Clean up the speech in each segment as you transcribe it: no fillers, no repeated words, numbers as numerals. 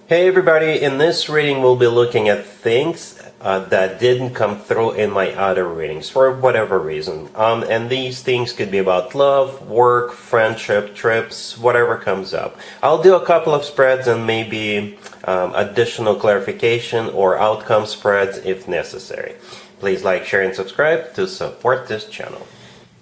Hey everybody, in this reading we'll be looking at things that didn't come through in my other readings for whatever reason. And these things could be about love, work, friendship, trips, whatever comes up. I'll do a couple of spreads and maybe additional clarification or outcome spreads if necessary. Please like, share, and subscribe to support this channel.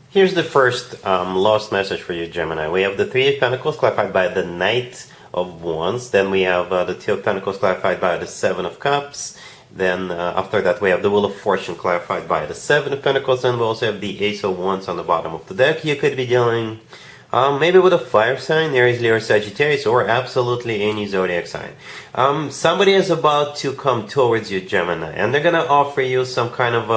Here's the first lost message for you, Gemini. We have the Three of Pentacles clarified by the Knight of Wands. Then we have the Two of Pentacles clarified by the Seven of Cups. Then after that we have the Wheel of Fortune clarified by the Seven of Pentacles. And we also have the Ace of Wands on the bottom of the deck. You could be dealing maybe with a fire sign, Aries, Leo, Sagittarius, or absolutely any zodiac sign. Somebody is about to come towards you, Gemini, and they're going to offer you some kind of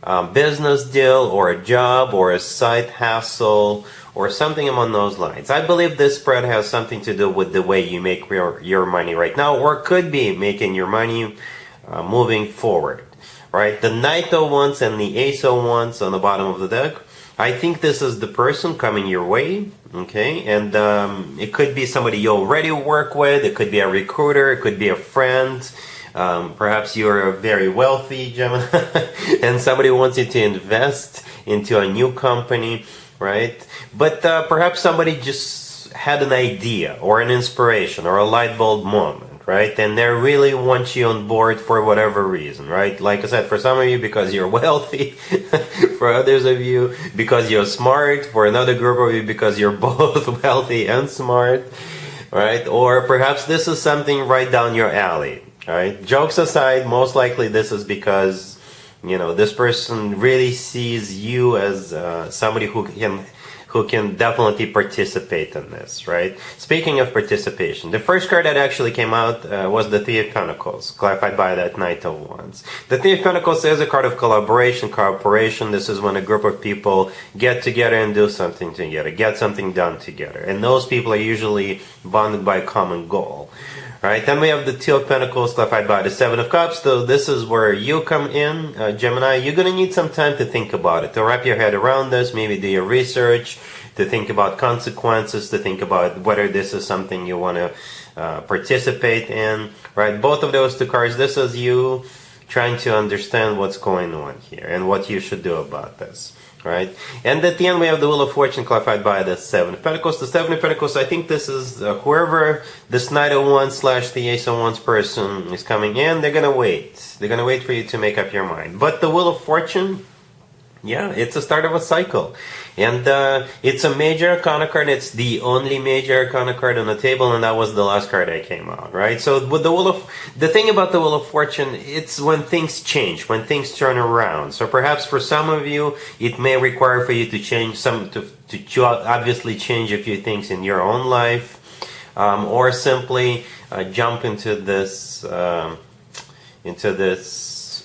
a business deal or a job or a side hustle or something along those lines. I believe this spread has something to do with the way you make your money right now, or could be making your money moving forward, right? The Knight of Wands and the Ace of Wands on the bottom of the deck. I think this is the person coming your way, okay? And it could be somebody you already work with. It could be a recruiter. It could be a friend. Perhaps you're very wealthy, Gemini, and somebody wants you to invest into a new company, right? But perhaps somebody just had an idea or an inspiration or a light bulb moment, right? And they really want you on board for whatever reason, right? Like I said, for some of you, because you're wealthy. For others of you, because you're smart. For another group of you, because you're both wealthy and smart, right? Or perhaps this is something right down your alley. All right. Jokes aside, most likely this is because, you know, this person really sees you as somebody who can definitely participate in this, right? Speaking of participation, the first card that actually came out was the Three of Pentacles, clarified by that Knight of Wands. The Three of Pentacles is a card of collaboration, cooperation. This is when a group of people get together and do something together, get something done together. And those people are usually bonded by a common goal. Right, then we have the Two of Pentacles clarified by the Seven of Cups. So this is where you come in, Gemini. You're going to need some time to think about it, to wrap your head around this, maybe do your research, to think about consequences, to think about whether this is something you want to participate in. Right, both of those two cards, this is you trying to understand what's going on here and what you should do about this. Right, and at the end we have the Wheel of Fortune clarified by the Seven of Pentacles. The Seven of Pentacles, I think this is whoever this Knight of Wands / the Ace of Wands person is coming in, they're gonna wait. They're gonna wait for you to make up your mind. But the Wheel of Fortune, yeah, it's the start of a cycle. And it's a major arcana card. It's the only major arcana card on the table, and that was the last card that came out, right? So with the thing about the Wheel of Fortune, it's when things change, when things turn around. So perhaps for some of you, it may require for you to change to obviously change a few things in your own life, or simply jump into this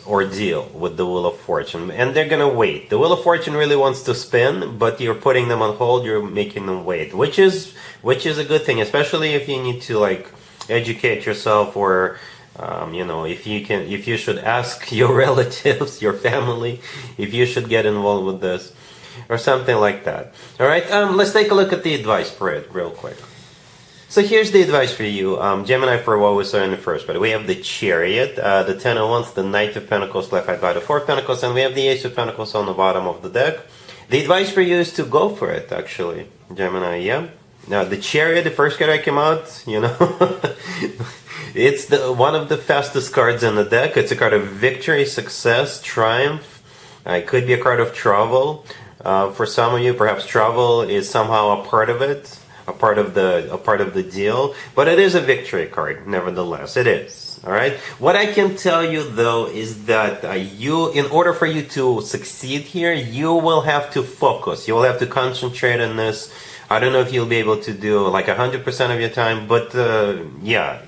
ordeal with the Wheel of Fortune, and they're gonna wait. The Wheel of Fortune really wants to spin, but you're putting them on hold. You're making them wait, which is a good thing, especially if you need to like educate yourself, or you know, if you should ask your relatives, your family, if you should get involved with this or something like that. All right, let's take a look at the advice spread real quick. So here's the advice for you, Gemini, for what we saw in the first part. We have the Chariot, the Ten of Wands, the Knight of Pentacles clarified by the Four of Pentacles, and we have the Ace of Pentacles on the bottom of the deck. The advice for you is to go for it, actually, Gemini, yeah? Now, the Chariot, the first card that came out, you know, it's one of the fastest cards in the deck. It's a card of victory, success, triumph. It could be a card of travel. For some of you, perhaps travel is somehow a part of it. A part of the deal, but it is a victory card, nevertheless. It is. All right. What I can tell you though is that in order for you to succeed here, you will have to focus. You will have to concentrate on this. I don't know if you'll be able to do like 100% of your time, but yeah,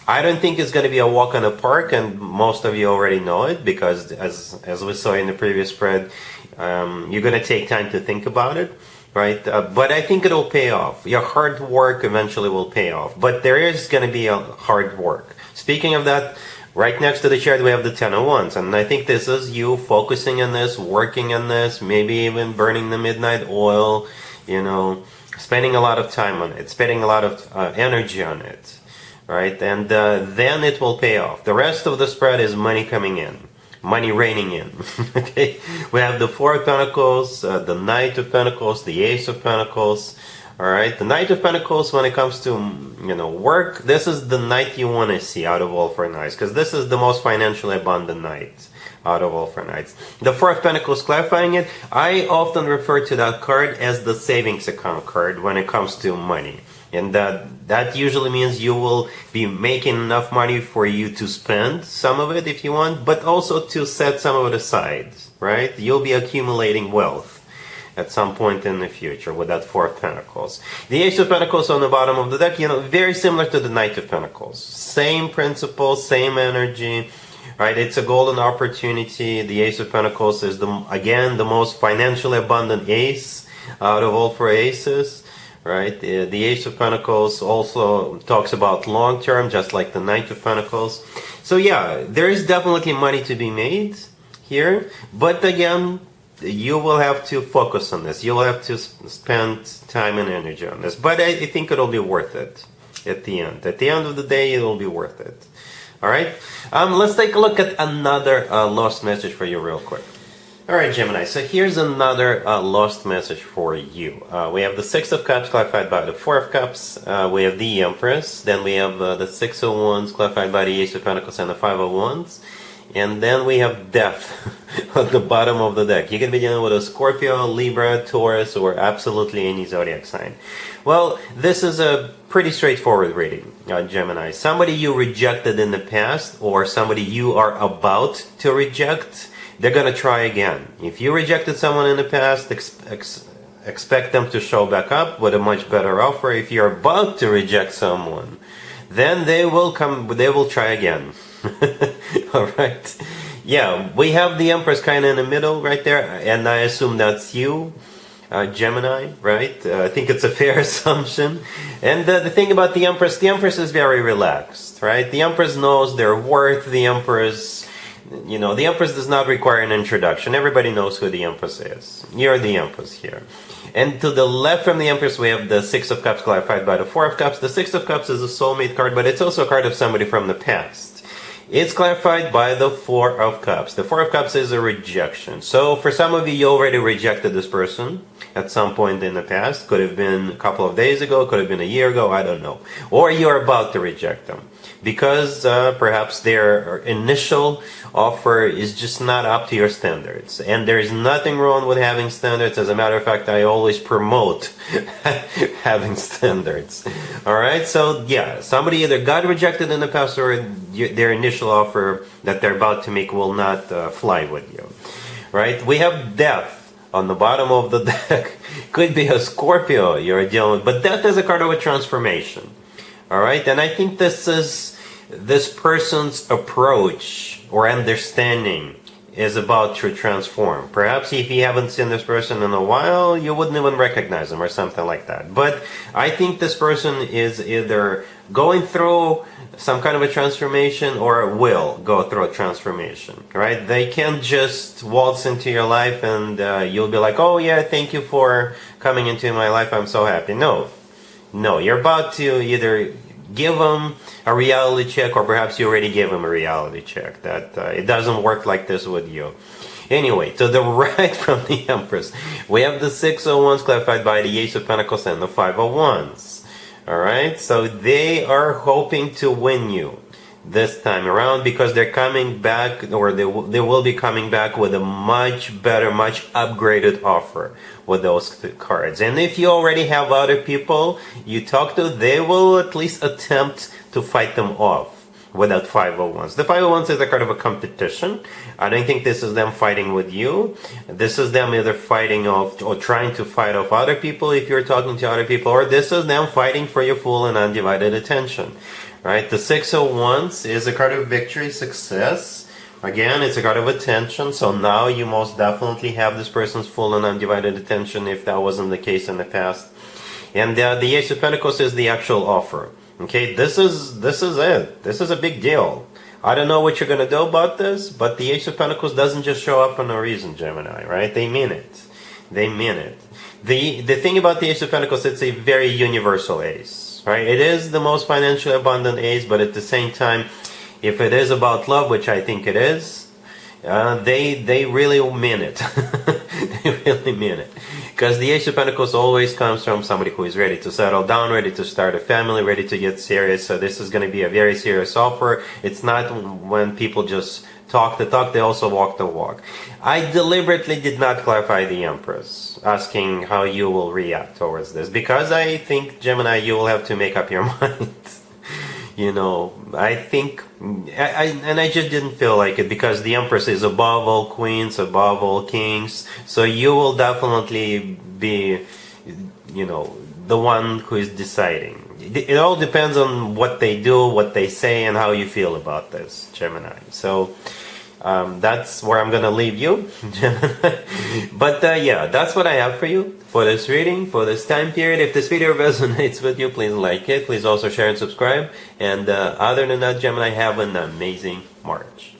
I don't think it's going to be a walk in the park, and most of you already know it because as we saw in the previous spread, you're going to take time to think about it. Right, but I think it'll pay off. Your hard work eventually will pay off, but there is going to be a hard work. Speaking of that, right next to the chart we have the Ten of Wands, and I think this is you focusing on this, working on this, maybe even burning the midnight oil, you know, spending a lot of time on it, spending a lot of energy on it. right? And then it will pay off. The rest of the spread is money coming in, money raining in. Okay, we have the Four of Pentacles, the Knight of Pentacles, the Ace of Pentacles. All right, the Knight of Pentacles, when it comes to work, this is the knight you want to see out of all four knights, because this is the most financially abundant knight out of all four knights. The Four of Pentacles, clarifying it, I often refer to that card as the savings account card when it comes to money. And that usually means you will be making enough money for you to spend some of it if you want, but also to set some of it aside, right? You'll be accumulating wealth at some point in the future with that Four of Pentacles. The Ace of Pentacles on the bottom of the deck, very similar to the Knight of Pentacles. Same principle, same energy, right? It's a golden opportunity. The Ace of Pentacles is, again, the most financially abundant ace out of all four aces, right? The Ace of Pentacles also talks about long term, just like the Knight of Pentacles. So yeah, there is definitely money to be made here, but again, you will have to focus on this. You will have to spend time and energy on this. But I think it'll be worth it at the end. At the end of the day, it'll be worth it. All right? Let's take a look at another lost message for you real quick. All right, Gemini. So here's another lost message for you. We have the Six of Cups clarified by the Four of Cups. We have the Empress. Then we have the Six of Wands clarified by the Ace of Pentacles and the Five of Wands. And then we have Death at the bottom of the deck. You can be dealing with a Scorpio, Libra, Taurus, or absolutely any zodiac sign. Well, this is a pretty straightforward reading, Gemini. Somebody you rejected in the past, or somebody you are about to reject, they're going to try again. If you rejected someone in the past, expect them to show back up with a much better offer. If you're about to reject someone, then they will try again. All right. Yeah, we have the Empress kind of in the middle right there, and I assume that's you, Gemini, right? I think it's a fair assumption. And the thing about the Empress is very relaxed, right? The Empress knows their worth. The Empress does not require an introduction. Everybody knows who the Empress is. You're the Empress here. And to the left from the Empress, we have the Six of Cups clarified by the Four of Cups. The Six of Cups is a soulmate card, but it's also a card of somebody from the past. It's clarified by the Four of Cups. The Four of Cups is a rejection. So for some of you, you already rejected this person at some point in the past. Could have been a couple of days ago, could have been a year ago, I don't know. Or you're about to reject them because perhaps their initial offer is just not up to your standards. And there's nothing wrong with having standards. As a matter of fact, I always promote having standards. All right, so yeah, somebody either got rejected in the past or their initial offer that they're about to make will not fly with you. Right? We have Death on the bottom of the deck. Could be a Scorpio you're dealing with, but Death is a card of a transformation. All right, and I think this is this person's approach or understanding is about to transform. Perhaps if you haven't seen this person in a while, you wouldn't even recognize them or something like that. But I think this person is either going through some kind of a transformation or will go through a transformation, right? They can't just waltz into your life and you'll be like, oh yeah, thank you for coming into my life, I'm so happy. No, you're about to either give them a reality check, or perhaps you already gave them a reality check that it doesn't work like this with you. Anyway, to the right from the Empress, we have the Six of Wands clarified by the Ace of Pentacles and the Five of Wands. All right, so they are hoping to win you this time around because they're coming back, or they will be coming back with a much better, much upgraded offer with those cards. And if you already have other people you talk to, they will at least attempt to fight them off with that Five of Wands. The Five of Wands is a card of a competition. I don't think this is them fighting with you. This is them either fighting off or trying to fight off other people if you're talking to other people, or this is them fighting for your full and undivided attention. Right? The Six of Wands is a card of victory, success. Again, it's a card of attention. So now you most definitely have this person's full and undivided attention if that wasn't the case in the past. And the Ace of Pentacles is the actual offer. Okay, this is it. This is a big deal. I don't know what you're going to do about this, but the Ace of Pentacles doesn't just show up for no reason, Gemini, right? They mean it. They mean it. The thing about the Ace of Pentacles, it's a very universal ace. Ace, right? It is the most financially abundant Ace, but at the same time, if it is about love, which I think it is, they really mean it. They really mean it. Because the Ace of Pentacles always comes from somebody who is ready to settle down, ready to start a family, ready to get serious. So this is going to be a very serious offer. It's not when people just talk the talk, they also walk the walk. I deliberately did not clarify the Empress, asking how you will react towards this, because I think, Gemini, you will have to make up your mind. I think, I just didn't feel like it, because the Empress is above all queens, above all kings, so you will definitely be, the one who is deciding. It all depends on what they do, what they say, and how you feel about this, Gemini. So that's where I'm gonna leave you, Gemini. But yeah, that's what I have for you for this reading, for this time period. If this video resonates with you, please like it. Please also share and subscribe. And other than that, Gemini, have an amazing March.